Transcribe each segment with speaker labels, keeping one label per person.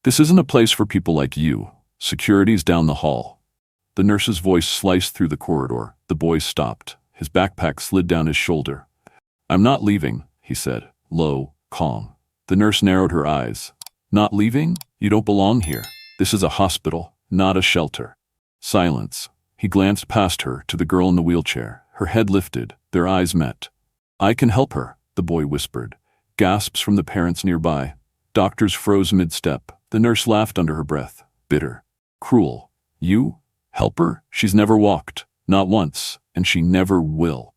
Speaker 1: This isn't a place for people like you. Security's down the hall. The nurse's voice sliced through the corridor. The boy stopped. His backpack slid down his shoulder. I'm not leaving, he said, low, calm. The nurse narrowed her eyes. Not leaving? You don't belong here. This is a hospital, not a shelter. Silence. He glanced past her to the girl in the wheelchair. Her head lifted. Their eyes met. I can help her, the boy whispered. Gasps from the parents nearby. Doctors froze mid-step. The nurse laughed under her breath. Bitter. Cruel. You? Help her? She's never walked. Not once. And she never will.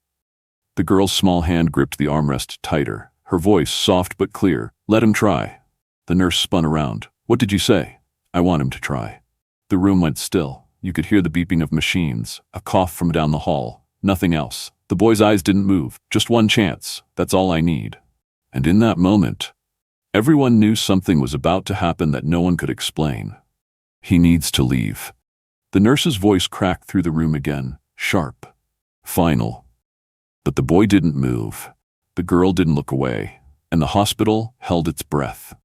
Speaker 1: The girl's small hand gripped the armrest tighter. Her voice soft but clear. Let him try. The nurse spun around. What did you say? I want him to try. The room went still. You could hear the beeping of machines, a cough from down the hall. Nothing else. The boy's eyes didn't move. Just one chance. That's all I need. And in that moment, everyone knew something was about to happen that no one could explain. He needs to leave. The nurse's voice cracked through the room again, sharp, final. But the boy didn't move. The girl didn't look away, and the hospital held its breath.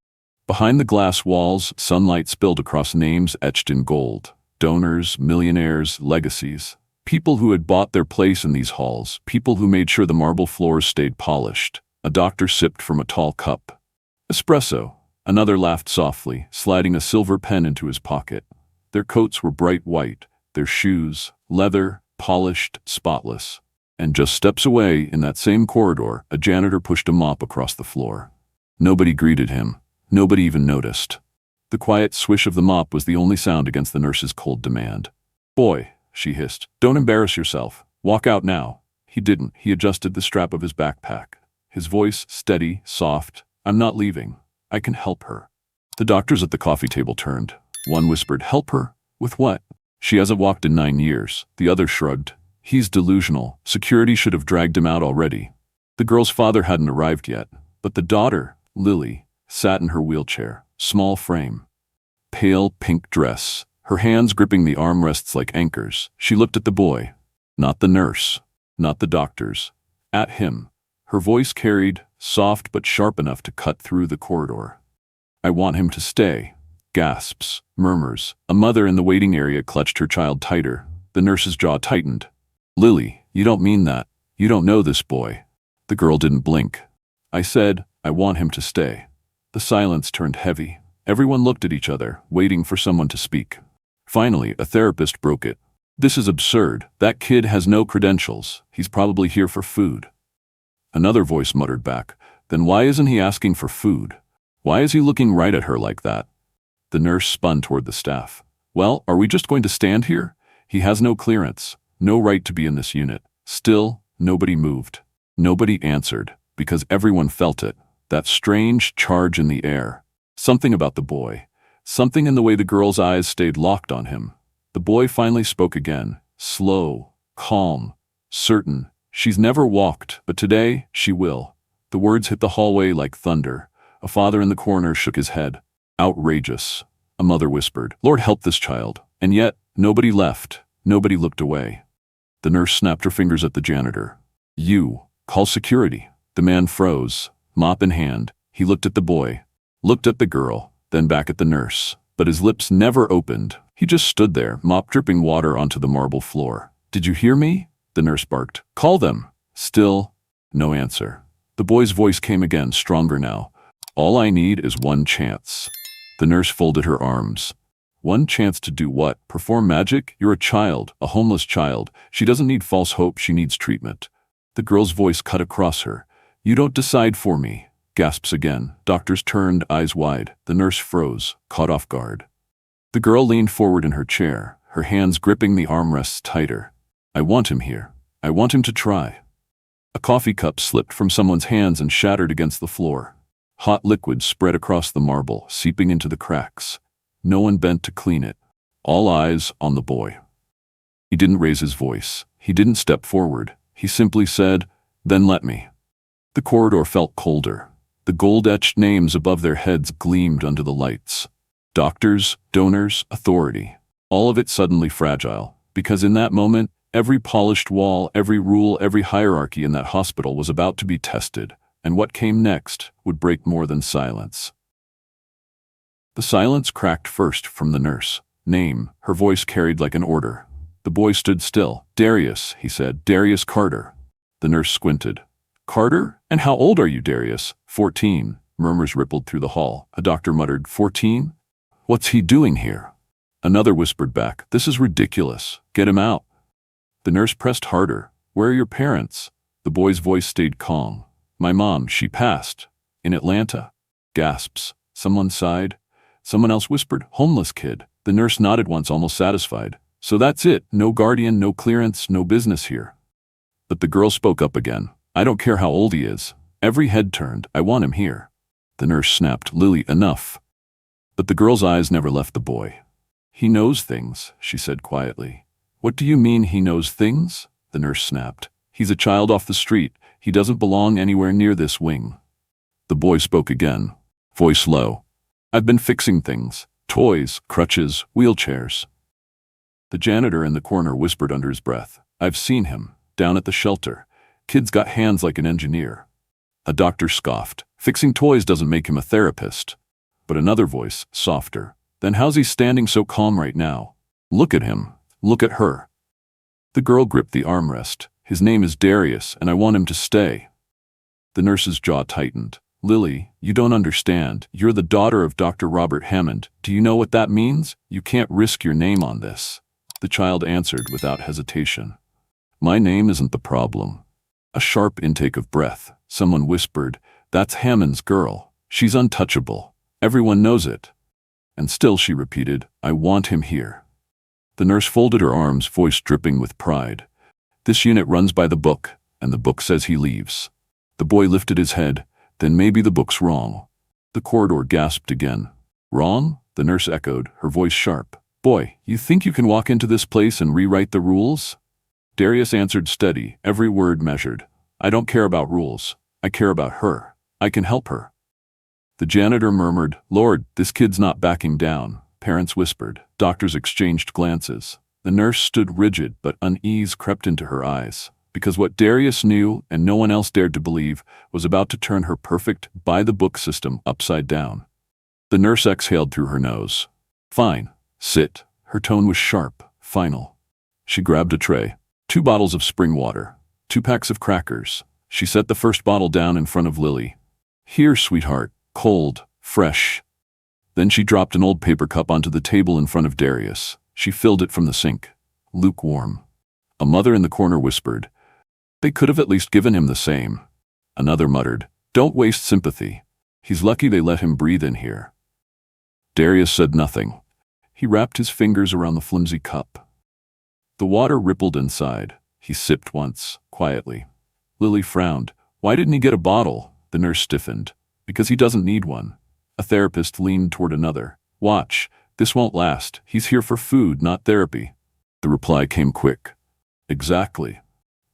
Speaker 1: Behind the glass walls, sunlight spilled across names etched in gold. Donors, millionaires, legacies. People who had bought their place in these halls, people who made sure the marble floors stayed polished. A doctor sipped from a tall cup. Espresso. Another laughed softly, sliding a silver pen into his pocket. Their coats were bright white, their shoes, leather, polished, spotless. And just steps away, in that same corridor, a janitor pushed a mop across the floor. Nobody greeted him. Nobody even noticed. The quiet swish of the mop was the only sound against the nurse's cold demand. Boy, she hissed, don't embarrass yourself. Walk out now. He didn't. He adjusted the strap of his backpack. His voice steady, soft. I'm not leaving. I can help her. The doctors at the coffee table turned. One whispered, help her? With what? She hasn't walked in 9 years. The other shrugged. He's delusional. Security should have dragged him out already. The girl's father hadn't arrived yet, but the daughter, Lily, sat in her wheelchair, small frame. Pale pink dress, her hands gripping the armrests like anchors. She looked at the boy. Not the nurse. Not the doctors. At him. Her voice carried, soft but sharp enough to cut through the corridor. I want him to stay. Gasps, murmurs. A mother in the waiting area clutched her child tighter. The nurse's jaw tightened. Lily, you don't mean that. You don't know this boy. The girl didn't blink. I said, I want him to stay. The silence turned heavy. Everyone looked at each other, waiting for someone to speak. Finally, a therapist broke it. This is absurd. That kid has no credentials. He's probably here for food. Another voice muttered back, then why isn't he asking for food? Why is he looking right at her like that? The nurse spun toward the staff. Well, are we just going to stand here? He has no clearance, no right to be in this unit. Still, nobody moved. Nobody answered, because everyone felt it, that strange charge in the air. Something about the boy. Something in the way the girl's eyes stayed locked on him. The boy finally spoke again, slow, calm, certain. She's never walked, but today she will. The words hit the hallway like thunder. A father in the corner shook his head. Outrageous. A mother whispered, Lord help this child. And yet, nobody left. Nobody looked away. The nurse snapped her fingers at the janitor. You, call security. The man froze, mop in hand. He looked at the boy, looked at the girl, then back at the nurse. But his lips never opened. He just stood there, mop dripping water onto the marble floor. Did you hear me? The nurse barked. Call them. Still, no answer. The boy's voice came again, stronger now. All I need is one chance. The nurse folded her arms. One chance to do what? Perform magic? You're a child, a homeless child. She doesn't need false hope, she needs treatment. The girl's voice cut across her. You don't decide for me. Gasps again. Doctors turned, eyes wide. The nurse froze, caught off guard. The girl leaned forward in her chair, her hands gripping the armrests tighter. I want him here. I want him to try. A coffee cup slipped from someone's hands and shattered against the floor. Hot liquid spread across the marble, seeping into the cracks. No one bent to clean it. All eyes on the boy. He didn't raise his voice. He didn't step forward. He simply said, then let me. The corridor felt colder. The gold-etched names above their heads gleamed under the lights. Doctors, donors, authority. All of it suddenly fragile, because in that moment, every polished wall, every rule, every hierarchy in that hospital was about to be tested, and what came next would break more than silence. The silence cracked first from the nurse. Name, her voice carried like an order. The boy stood still. Darius, he said. Darius Carter. The nurse squinted. Carter? And how old are you, Darius? 14. Murmurs rippled through the hall. A doctor muttered, 14? What's he doing here? Another whispered back, this is ridiculous. Get him out. The nurse pressed harder. Where are your parents? The boy's voice stayed calm. My mom, she passed. In Atlanta. Gasps. Someone sighed. Someone else whispered, homeless kid. The nurse nodded once, almost satisfied. So that's it. No guardian, no clearance, no business here. But the girl spoke up again. I don't care how old he is. Every head turned. I want him here. The nurse snapped, Lily, enough. But the girl's eyes never left the boy. He knows things, she said quietly. What do you mean he knows things? The nurse snapped. He's a child off the street. He doesn't belong anywhere near this wing. The boy spoke again, voice low. I've been fixing things. Toys, crutches, wheelchairs. The janitor in the corner whispered under his breath. I've seen him, down at the shelter. Kid's got hands like an engineer. A doctor scoffed. Fixing toys doesn't make him a therapist. But another voice, softer. Then how's he standing so calm right now? Look at him. Look at her. The girl gripped the armrest. His name is Darius, and I want him to stay. The nurse's jaw tightened. Lily, you don't understand. You're the daughter of Dr. Robert Hammond. Do you know what that means? You can't risk your name on this. The child answered without hesitation. My name isn't the problem. A sharp intake of breath. Someone whispered, that's Hammond's girl. She's untouchable. Everyone knows it. And still she repeated, I want him here. The nurse folded her arms, voice dripping with pride. This unit runs by the book, and the book says he leaves. The boy lifted his head. Then maybe the book's wrong. The corridor gasped again. Wrong? The nurse echoed, her voice sharp. Boy, you think you can walk into this place and rewrite the rules? Darius answered steady, every word measured. I don't care about rules. I care about her. I can help her. The janitor murmured, Lord, this kid's not backing down. Parents whispered. Doctors exchanged glances. The nurse stood rigid, but unease crept into her eyes. Because what Darius knew, and no one else dared to believe, was about to turn her perfect, by-the-book system upside down. The nurse exhaled through her nose. Fine. Sit. Her tone was sharp, final. She grabbed a tray. 2 bottles of spring water. 2 packs of crackers. She set the first bottle down in front of Lily. Here, sweetheart. Cold. Fresh. Then she dropped an old paper cup onto the table in front of Darius. She filled it from the sink. Lukewarm. A mother in the corner whispered, they could have at least given him the same. Another muttered, don't waste sympathy. He's lucky they let him breathe in here. Darius said nothing. He wrapped his fingers around the flimsy cup. The water rippled inside. He sipped once, quietly. Lily frowned. Why didn't he get a bottle? The nurse stiffened. Because he doesn't need one. A therapist leaned toward another. Watch, this won't last. He's here for food, not therapy. The reply came quick. Exactly.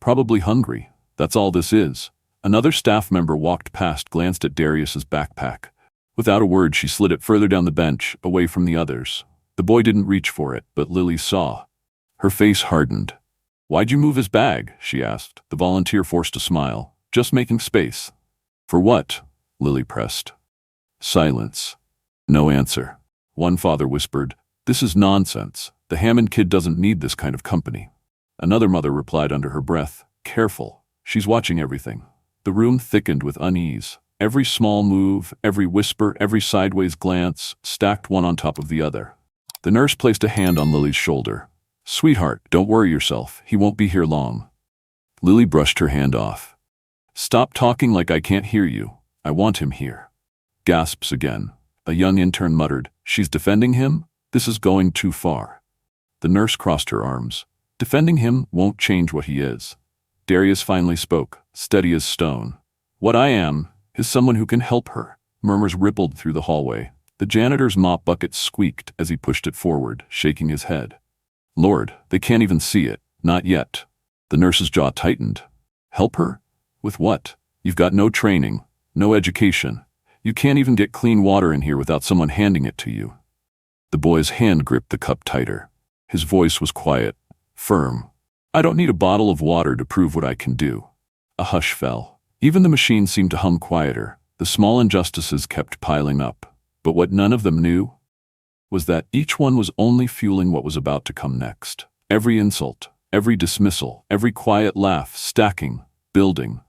Speaker 1: Probably hungry. That's all this is. Another staff member walked past, glanced at Darius's backpack. Without a word, she slid it further down the bench, away from the others. The boy didn't reach for it, but Lily saw. Her face hardened. Why'd you move his bag? She asked. The volunteer forced a smile. Just making space. For what? Lily pressed. Silence. No answer. One father whispered, this is nonsense. The Hammond kid doesn't need this kind of company. Another mother replied under her breath, careful. She's watching everything. The room thickened with unease. Every small move, every whisper, every sideways glance, stacked one on top of the other. The nurse placed a hand on Lily's shoulder. Sweetheart, don't worry yourself. He won't be here long. Lily brushed her hand off. Stop talking like I can't hear you. I want him here. Gasps again. A young intern muttered, she's defending him? This is going too far. The nurse crossed her arms. Defending him won't change what he is. Darius finally spoke, steady as stone. What I am is someone who can help her. Murmurs rippled through the hallway. The janitor's mop bucket squeaked as he pushed it forward, shaking his head. Lord, they can't even see it. Not yet. The nurse's jaw tightened. Help her? With what? You've got no training, no education. You can't even get clean water in here without someone handing it to you. The boy's hand gripped the cup tighter. His voice was quiet, firm. I don't need a bottle of water to prove what I can do. A hush fell. Even the machine seemed to hum quieter. The small injustices kept piling up. But what none of them knew was that each one was only fueling what was about to come next. Every insult, every dismissal, every quiet laugh, stacking, building,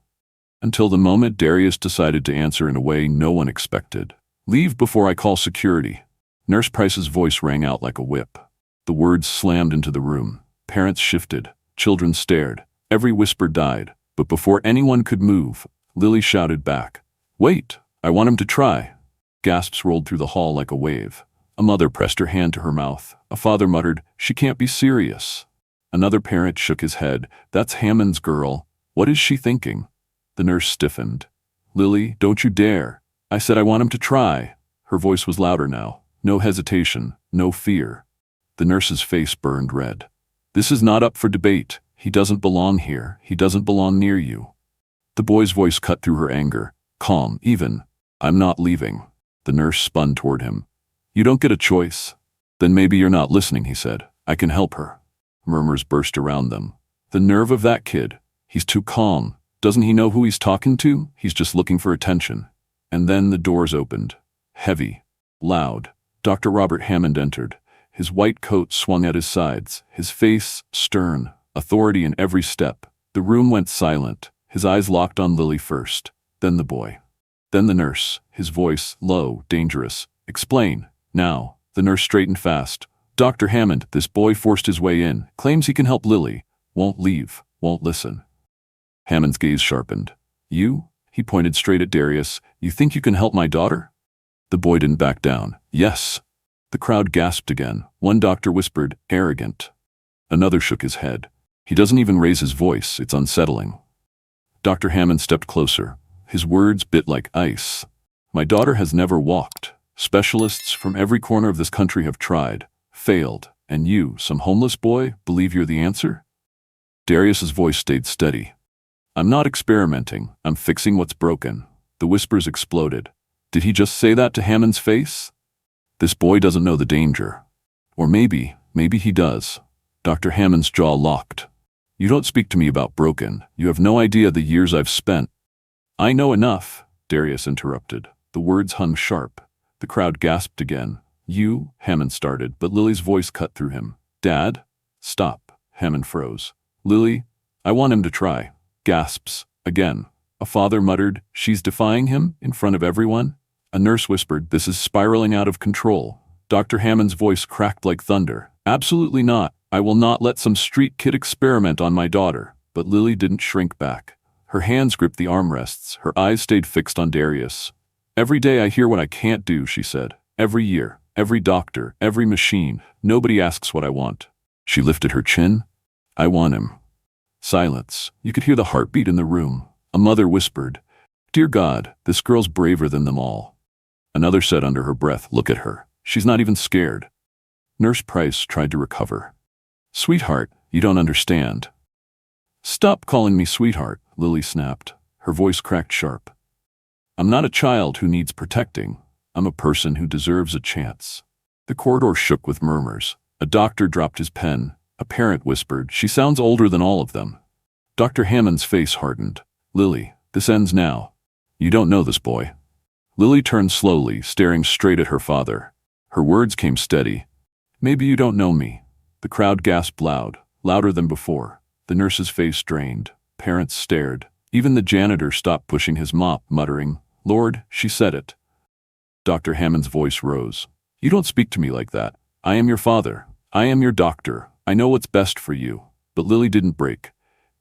Speaker 1: until the moment Darius decided to answer in a way no one expected. "Leave before I call security." Nurse Price's voice rang out like a whip. The words slammed into the room. Parents shifted. Children stared. Every whisper died. But before anyone could move, Lily shouted back, "Wait, I want him to try." Gasps rolled through the hall like a wave. A mother pressed her hand to her mouth. A father muttered, "She can't be serious." Another parent shook his head. "That's Hammond's girl. What is she thinking?" The nurse stiffened. "Lily, don't you dare. I said I want him to try." Her voice was louder now. No hesitation, no fear. The nurse's face burned red. "This is not up for debate. He doesn't belong here. He doesn't belong near you." The boy's voice cut through her anger. Calm, even. "I'm not leaving." The nurse spun toward him. "You don't get a choice." "Then maybe you're not listening," he said. "I can help her." Murmurs burst around them. "The nerve of that kid. He's too calm. Doesn't he know who he's talking to? He's just looking for attention." And then the doors opened. Heavy. Loud. Dr. Robert Hammond entered. His white coat swung at his sides, his face stern, authority in every step. The room went silent. His eyes locked on Lily first, then the boy. Then the nurse, his voice low, dangerous. "Explain, now." The nurse straightened fast. "Dr. Hammond, this boy forced his way in, claims he can help Lily, won't leave, won't listen." Hammond's gaze sharpened. "You?" He pointed straight at Darius. "You think you can help my daughter?" The boy didn't back down. "Yes." The crowd gasped again. One doctor whispered, "Arrogant." Another shook his head. "He doesn't even raise his voice. It's unsettling." Dr. Hammond stepped closer. His words bit like ice. "My daughter has never walked. Specialists from every corner of this country have tried, failed, and you, some homeless boy, believe you're the answer?" Darius's voice stayed steady. "I'm not experimenting. I'm fixing what's broken." The whispers exploded. Did he just say that to Hammond's face? This boy doesn't know the danger. Or maybe he does. Dr. Hammond's jaw locked. "You don't speak to me about broken. You have no idea the years I've spent." "I know enough," Darius interrupted. The words hung sharp. The crowd gasped again. "You?" Hammond started, but Lily's voice cut through him. "Dad?" "Stop." Hammond froze. "Lily, I want him to try." Gasps. Again. A father muttered, "She's defying him in front of everyone?" A nurse whispered, "This is spiraling out of control." Dr. Hammond's voice cracked like thunder. "Absolutely not. I will not let some street kid experiment on my daughter." But Lily didn't shrink back. Her hands gripped the armrests. Her eyes stayed fixed on Darius. "Every day I hear what I can't do," she said. "Every year, every doctor, every machine. Nobody asks what I want." She lifted her chin. "I want him." Silence. You could hear the heartbeat in the room. A mother whispered, "Dear God, this girl's braver than them all." Another said under her breath, "Look at her. She's not even scared." Nurse Price tried to recover. "Sweetheart, you don't understand." "Stop calling me sweetheart," Lily snapped. Her voice cracked sharp. "I'm not a child who needs protecting. I'm a person who deserves a chance." The corridor shook with murmurs. A doctor dropped his pen. A parent whispered, "She sounds older than all of them." Dr. Hammond's face hardened. "Lily, this ends now. You don't know this boy." Lily turned slowly, staring straight at her father. Her words came steady. "Maybe you don't know me." The crowd gasped loud, louder than before. The nurse's face drained. Parents stared. Even the janitor stopped pushing his mop, muttering, "Lord, she said it." Dr. Hammond's voice rose. "You don't speak to me like that. I am your father. I am your doctor. I know what's best for you." But Lily didn't break.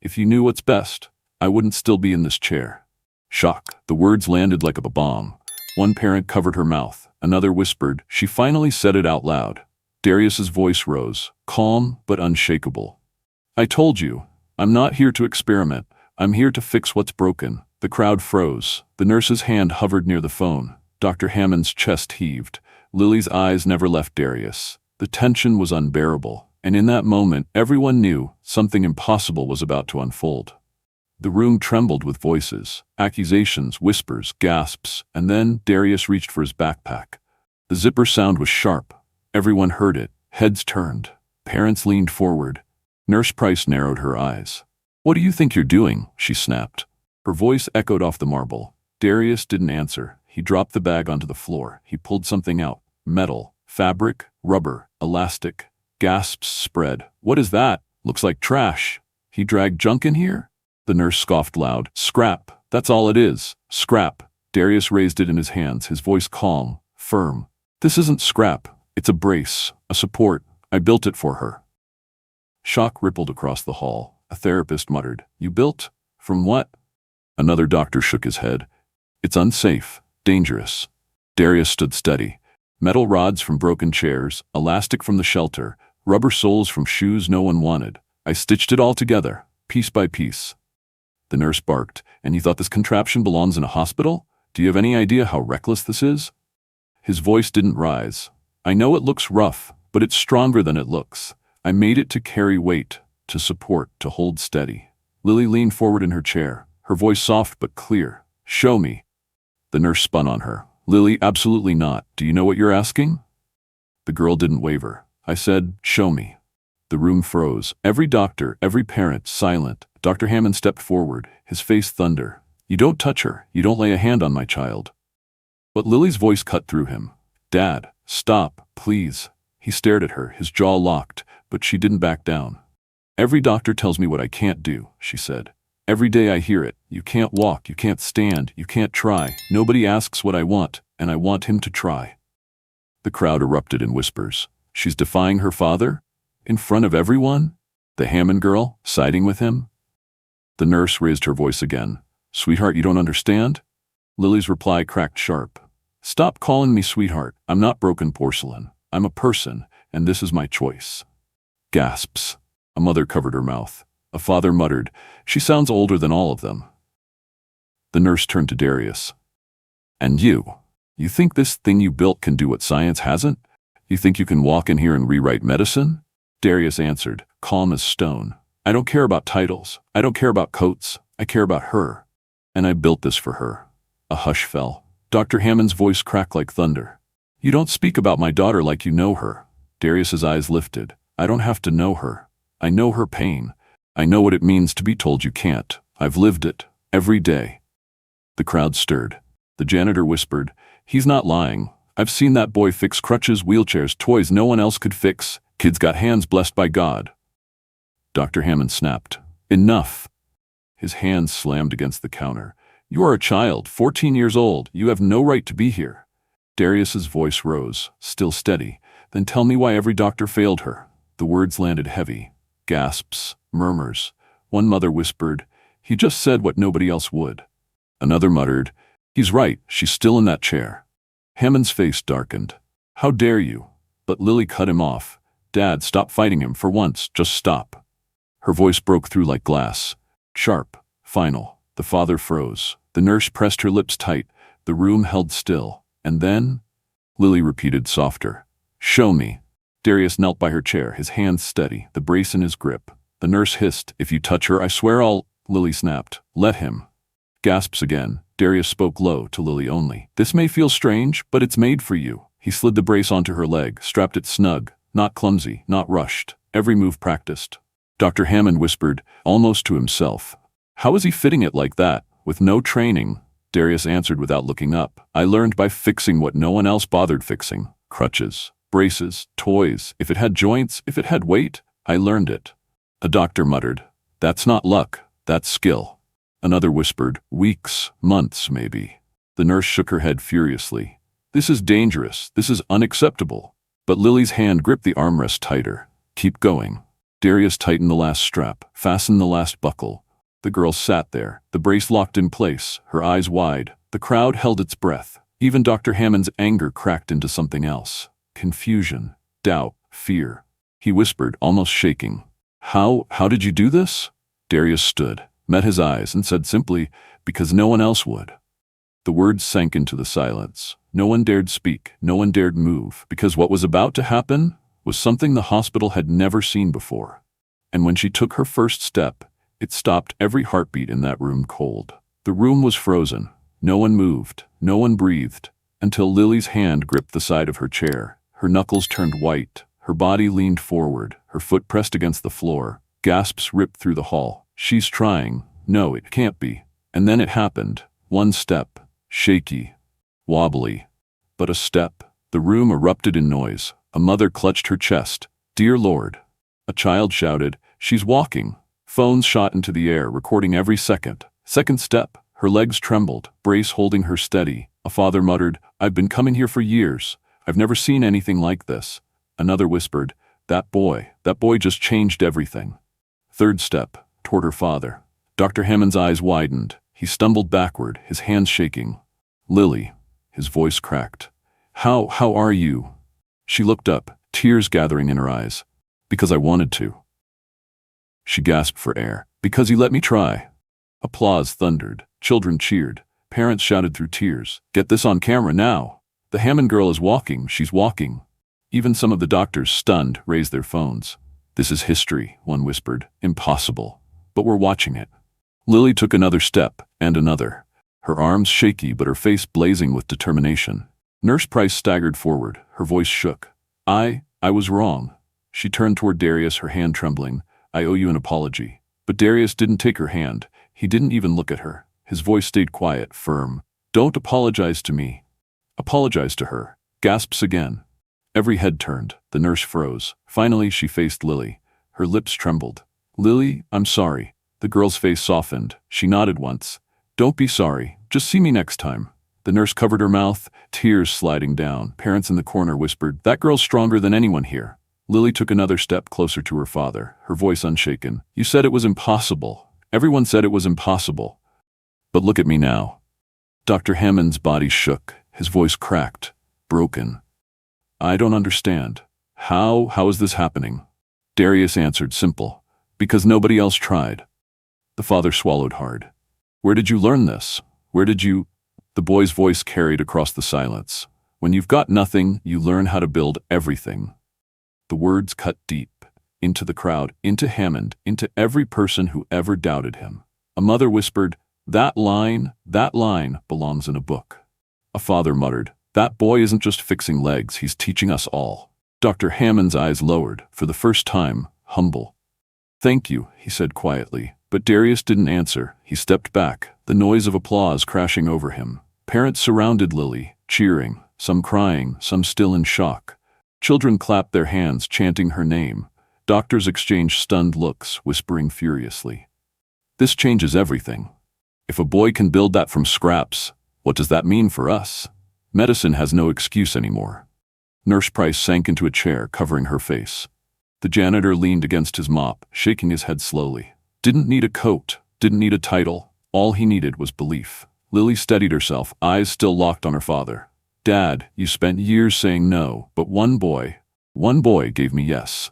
Speaker 1: "If you knew what's best, I wouldn't still be in this chair." Shock. The words landed like a bomb. One parent covered her mouth. Another whispered. She finally said it out loud. Darius's voice rose, calm but unshakable. "I told you, I'm not here to experiment. I'm here to fix what's broken." The crowd froze. The nurse's hand hovered near the phone. Dr. Hammond's chest heaved. Lily's eyes never left Darius. The tension was unbearable, and in that moment, everyone knew something impossible was about to unfold. The room trembled with voices, accusations, whispers, gasps, and then Darius reached for his backpack. The zipper sound was sharp. Everyone heard it. Heads turned. Parents leaned forward. Nurse Price narrowed her eyes. "What do you think you're doing?" she snapped. Her voice echoed off the marble. Darius didn't answer. He dropped the bag onto the floor. He pulled something out. Metal, fabric, rubber, elastic. Gasps spread. What is that? Looks like trash. He dragged junk in here? The nurse scoffed loud. Scrap. That's all it is. Scrap. Darius raised it in his hands, his voice calm, firm. This isn't scrap. It's a brace, a support. I built it for her. Shock rippled across the hall. A therapist muttered, You built? From what? Another doctor shook his head. It's unsafe, dangerous. Darius stood steady. Metal rods from broken chairs, elastic from the shelter, rubber soles from shoes no one wanted. I stitched it all together, piece by piece. The nurse barked, And you thought this contraption belongs in a hospital? Do you have any idea how reckless this is? His voice didn't rise. I know it looks rough, but it's stronger than it looks. I made it to carry weight, to support, to hold steady. Lily leaned forward in her chair, her voice soft but clear. Show me. The nurse spun on her. Lily, absolutely not. Do you know what you're asking? The girl didn't waver. I said, show me. The room froze. Every doctor, every parent, silent. Dr. Hammond stepped forward, his face thunder. You don't touch her. You don't lay a hand on my child. But Lily's voice cut through him. Dad, stop, please. He stared at her, his jaw locked, but she didn't back down. Every doctor tells me what I can't do, she said. Every day I hear it. You can't walk, you can't stand, you can't try. Nobody asks what I want, and I want him to try. The crowd erupted in whispers. She's defying her father? In front of everyone? The Hammond girl, siding with him? The nurse raised her voice again. Sweetheart, you don't understand? Lily's reply cracked sharp. Stop calling me sweetheart. I'm not broken porcelain. I'm a person, and this is my choice. Gasps. A mother covered her mouth. A father muttered, She sounds older than all of them. The nurse turned to Darius. And you think this thing you built can do what science hasn't? You think you can walk in here and rewrite medicine? Darius answered, calm as stone. I don't care about titles. I don't care about coats. I care about her. And I built this for her. A hush fell. Dr. Hammond's voice cracked like thunder. You don't speak about my daughter like you know her. Darius's eyes lifted. I don't have to know her. I know her pain. I know what it means to be told you can't. I've lived it. Every day. The crowd stirred. The janitor whispered, He's not lying. I've seen that boy fix crutches, wheelchairs, toys no one else could fix. Kids got hands blessed by God. Dr. Hammond snapped. Enough. His hands slammed against the counter. You are a child, 14 years old. You have no right to be here. Darius's voice rose, still steady. Then tell me why every doctor failed her. The words landed heavy. Gasps, murmurs. One mother whispered, He just said what nobody else would. Another muttered, He's right, she's still in that chair. Hammond's face darkened. How dare you? But Lily cut him off. Dad, stop fighting him for once, just stop. Her voice broke through like glass. Sharp, final. The father froze. The nurse pressed her lips tight. The room held still. And then? Lily repeated softer. Show me. Darius knelt by her chair, his hands steady, the brace in his grip. The nurse hissed, If you touch her, I swear I'll... Lily snapped. Let him. Gasps again. Darius spoke low, to Lily only. This may feel strange, but it's made for you. He slid the brace onto her leg, strapped it snug, not clumsy, not rushed, every move practiced. Dr. Hammond whispered, almost to himself, How is he fitting it like that, with no training? Darius answered without looking up. I learned by fixing what no one else bothered fixing. Crutches, braces, toys. If it had joints, if it had weight, I learned it. A doctor muttered, That's not luck, that's skill. Another whispered, Weeks, months, maybe. The nurse shook her head furiously. This is dangerous, this is unacceptable. But Lily's hand gripped the armrest tighter. Keep going. Darius tightened the last strap, fastened the last buckle. The girl sat there, the brace locked in place, her eyes wide. The crowd held its breath. Even Dr. Hammond's anger cracked into something else. Confusion, doubt, fear. He whispered, almost shaking. How did you do this? Darius stood, met his eyes, and said simply, Because no one else would. The words sank into the silence. No one dared speak, no one dared move, because what was about to happen was something the hospital had never seen before. And when she took her first step, it stopped every heartbeat in that room cold. The room was frozen. No one moved, no one breathed, until Lily's hand gripped the side of her chair. Her knuckles turned white, her body leaned forward, her foot pressed against the floor. Gasps ripped through the hall. She's trying. No, it can't be. And then it happened. One step. Shaky. wobbly. But a step. The room erupted in noise. A mother clutched her chest. "Dear Lord." A child shouted, "She's walking." Phones shot into the air, recording every second. Second step. Her legs trembled, brace holding her steady. A father muttered, "I've been coming here for years. I've never seen anything like this." Another whispered, that boy just changed everything." Third step, toward her father. Dr. Hammond's eyes widened. He stumbled backward, his hands shaking. "Lily." His voice cracked. How are you?" She looked up, tears gathering in her eyes. "Because I wanted to." She gasped for air. "Because you let me try." Applause thundered. Children cheered. Parents shouted through tears, "Get this on camera now. The Hammond girl is walking, she's walking." Even some of the doctors, stunned, raised their phones. "This is history," one whispered. "Impossible. But we're watching it." Lily took another step, and another. Her arms shaky but her face blazing with determination. Nurse Price staggered forward. Her voice shook. I was wrong." She turned toward Darius, her hand trembling. "I owe you an apology." But Darius didn't take her hand. He didn't even look at her. His voice stayed quiet, firm. "Don't apologize to me. Apologize to her." Gasps again. Every head turned. The nurse froze. Finally, she faced Lily. Her lips trembled. "Lily, I'm sorry." The girl's face softened. She nodded once. "Don't be sorry. Just see me next time." The nurse covered her mouth, tears sliding down. Parents in the corner whispered, "That girl's stronger than anyone here." Lily took another step closer to her father, her voice unshaken. "You said it was impossible. Everyone said it was impossible. But look at me now." Dr. Hammond's body shook. His voice cracked, broken. "I don't understand. How is this happening?" Darius answered, simple. "Because nobody else tried." The father swallowed hard. "Where did you learn this? Where did you—" The boy's voice carried across the silence. "When you've got nothing, you learn how to build everything." The words cut deep, into the crowd, into Hammond, into every person who ever doubted him. A mother whispered, that line belongs in a book." A father muttered, "That boy isn't just fixing legs, he's teaching us all." Dr. Hammond's eyes lowered, for the first time, humble. "Thank you," he said quietly. But Darius didn't answer. He stepped back, the noise of applause crashing over him. Parents surrounded Lily, cheering, some crying, some still in shock. Children clapped their hands, chanting her name. Doctors exchanged stunned looks, whispering furiously. "This changes everything. If a boy can build that from scraps, what does that mean for us? Medicine has no excuse anymore." Nurse Price sank into a chair, covering her face. The janitor leaned against his mop, shaking his head slowly. Didn't need a coat, didn't need a title. All he needed was belief. Lily steadied herself, eyes still locked on her father. "Dad, you spent years saying no, but one boy gave me yes."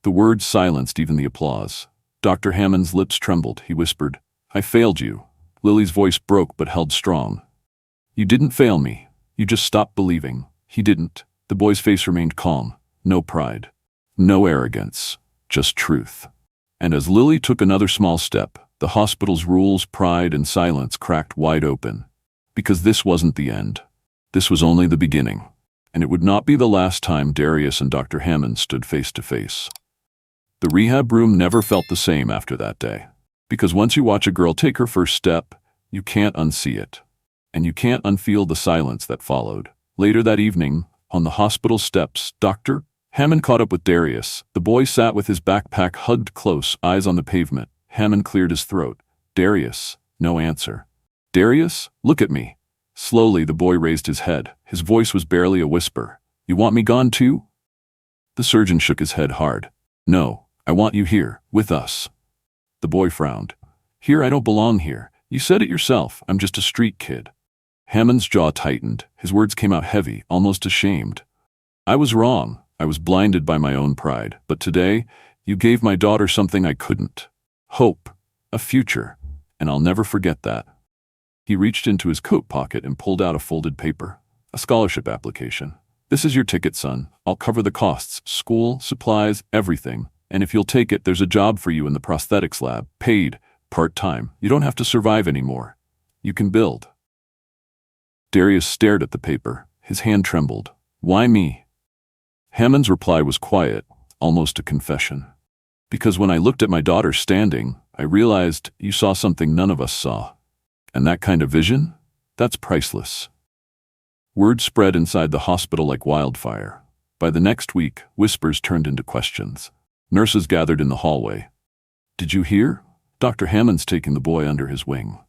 Speaker 1: The words silenced even the applause. Dr. Hammond's lips trembled. He whispered, "I failed you." Lily's voice broke but held strong. "You didn't fail me. You just stopped believing." He didn't. The boy's face remained calm. No pride. No arrogance. Just truth. And as Lily took another small step, the hospital's rules, pride, and silence cracked wide open. Because this wasn't the end. This was only the beginning. And it would not be the last time Darius and Dr. Hammond stood face to face. The rehab room never felt the same after that day. Because once you watch a girl take her first step, you can't unsee it. And you can't unfeel the silence that followed. Later that evening, on the hospital steps, Dr. Hammond caught up with Darius. The boy sat with his backpack hugged close, eyes on the pavement. Hammond cleared his throat. "Darius." No answer. "Darius, look at me." Slowly, the boy raised his head. His voice was barely a whisper. "You want me gone too?" The surgeon shook his head hard. "No, I want you here, with us." The boy frowned. "Here, I don't belong here. You said it yourself. I'm just a street kid." Hammond's jaw tightened. His words came out heavy, almost ashamed. "I was wrong. I was blinded by my own pride. But today, you gave my daughter something I couldn't. Hope. A future. And I'll never forget that." He reached into his coat pocket and pulled out a folded paper. "A scholarship application. This is your ticket, son. I'll cover the costs, school, supplies, everything. And if you'll take it, there's a job for you in the prosthetics lab. Paid. Part-time. You don't have to survive anymore. You can build." Darius stared at the paper. His hand trembled. "Why me?" Hammond's reply was quiet, almost a confession. "Because when I looked at my daughter standing, I realized you saw something none of us saw. And that kind of vision? That's priceless." Word spread inside the hospital like wildfire. By the next week, whispers turned into questions. Nurses gathered in the hallway. "Did you hear? Dr. Hammond's taking the boy under his wing."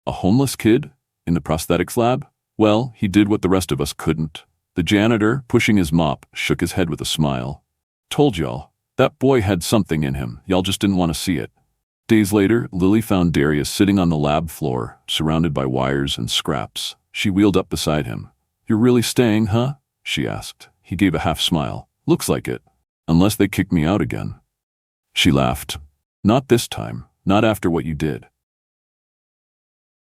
Speaker 1: "A homeless kid? In the prosthetics lab?" "Well, he did what the rest of us couldn't." The janitor, pushing his mop, shook his head with a smile. "Told y'all, that boy had something in him, y'all just didn't want to see it." Days later, Lily found Darius sitting on the lab floor, surrounded by wires and scraps. She wheeled up beside him. "You're really staying, huh?" she asked. He gave a half smile. "Looks like it. Unless they kick me out again." She laughed. "Not this time. Not after what you did."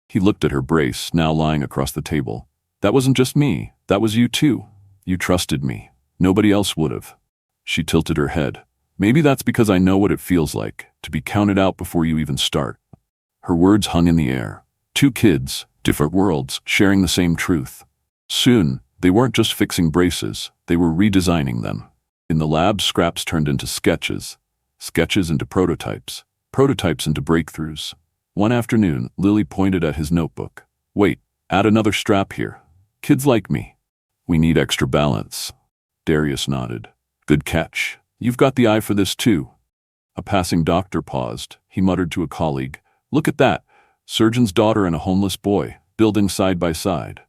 Speaker 1: He looked at her brace, now lying across the table. "That wasn't just me. That was you too. You trusted me. Nobody else would've." She tilted her head. "Maybe that's because I know what it feels like, to be counted out before you even start." Her words hung in the air. Two kids, different worlds, sharing the same truth. Soon, they weren't just fixing braces, they were redesigning them. In the lab, scraps turned into sketches, sketches into prototypes, prototypes into breakthroughs. One afternoon, Lily pointed at his notebook. "Wait, add another strap here. Kids like me. We need extra balance." Darius nodded. "Good catch. You've got the eye for this too." A passing doctor paused. He muttered to a colleague, "Look at that. Surgeon's daughter and a homeless boy, building side by side."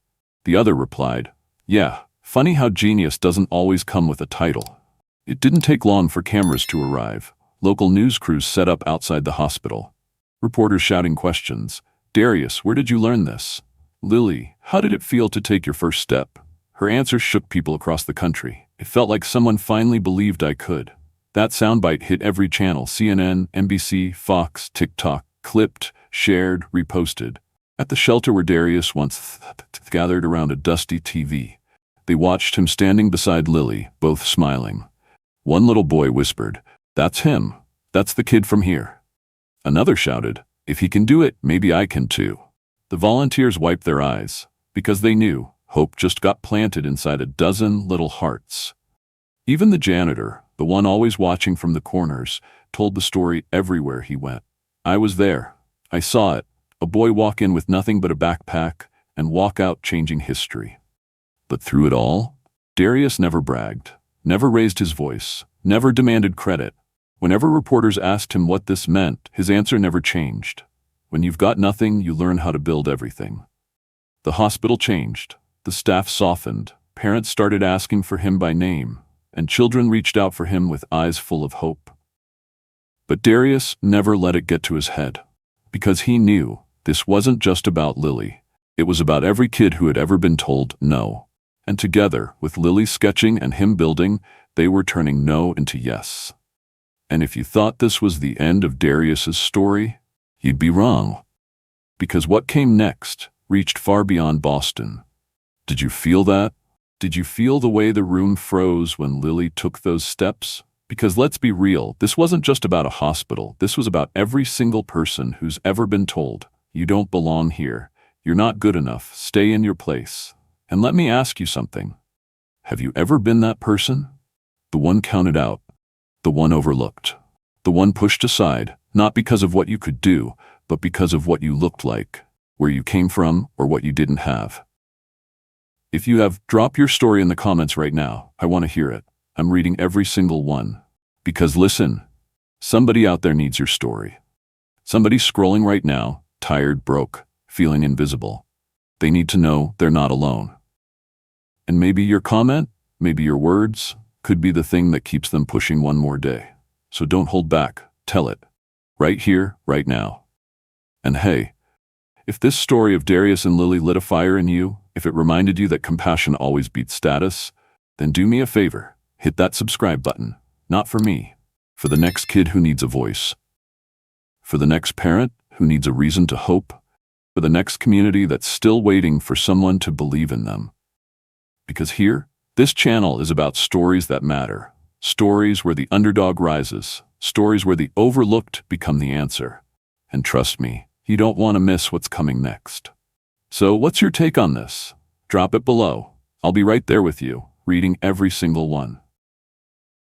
Speaker 1: The other replied, "Yeah, funny how genius doesn't always come with a title." It didn't take long for cameras to arrive. Local news crews set up outside the hospital. Reporters shouting questions. "Darius, where did you learn this?" "Lily, how did it feel to take your first step?" Her answers shook people across the country. "It felt like someone finally believed I could." That soundbite hit every channel: CNN, NBC, Fox, TikTok, clipped, shared, reposted. At the shelter where Darius once gathered around a dusty TV, they watched him standing beside Lily, both smiling. One little boy whispered, "That's him. That's the kid from here." Another shouted, "If he can do it, maybe I can too." The volunteers wiped their eyes, because they knew hope just got planted inside a dozen little hearts. Even the janitor, the one always watching from the corners, told the story everywhere he went. "I was there. I saw it. A boy walk in with nothing but a backpack and walk out changing history." But through it all, Darius never bragged, never raised his voice, never demanded credit. Whenever reporters asked him what this meant, his answer never changed. When you've got nothing, you learn how to build everything. The hospital changed. The staff softened. Parents started asking for him by name, and children reached out for him with eyes full of hope. But Darius never let it get to his head, because he knew this wasn't just about Lily. It was about every kid who had ever been told no. And together, with Lily sketching and him building, they were turning no into yes. And if you thought this was the end of Darius's story, you'd be wrong. Because what came next reached far beyond Boston. Did you feel that? Did you feel the way the room froze when Lily took those steps? Because let's be real, this wasn't just about a hospital. This was about every single person who's ever been told, "You don't belong here. You're not good enough. Stay in your place." And let me ask you something. Have you ever been that person? The one counted out, the one overlooked, the one pushed aside, not because of what you could do, but because of what you looked like, where you came from, or what you didn't have. If you have, drop your story in the comments right now. I want to hear it. I'm reading every single one. Because listen, somebody out there needs your story. Somebody scrolling right now, tired, broke, feeling invisible. They need to know they're not alone. And maybe your comment, maybe your words, could be the thing that keeps them pushing one more day. So don't hold back. Tell it. Right here, right now. And hey, if this story of Darius and Lily lit a fire in you, if it reminded you that compassion always beats status, then do me a favor. Hit that subscribe button. Not for me. For the next kid who needs a voice. For the next parent who needs a reason to hope. For the next community that's still waiting for someone to believe in them. Because here, this channel is about stories that matter. Stories where the underdog rises. Stories where the overlooked become the answer. And trust me, you don't want to miss what's coming next. So what's your take on this? Drop it below. I'll be right there with you, reading every single one.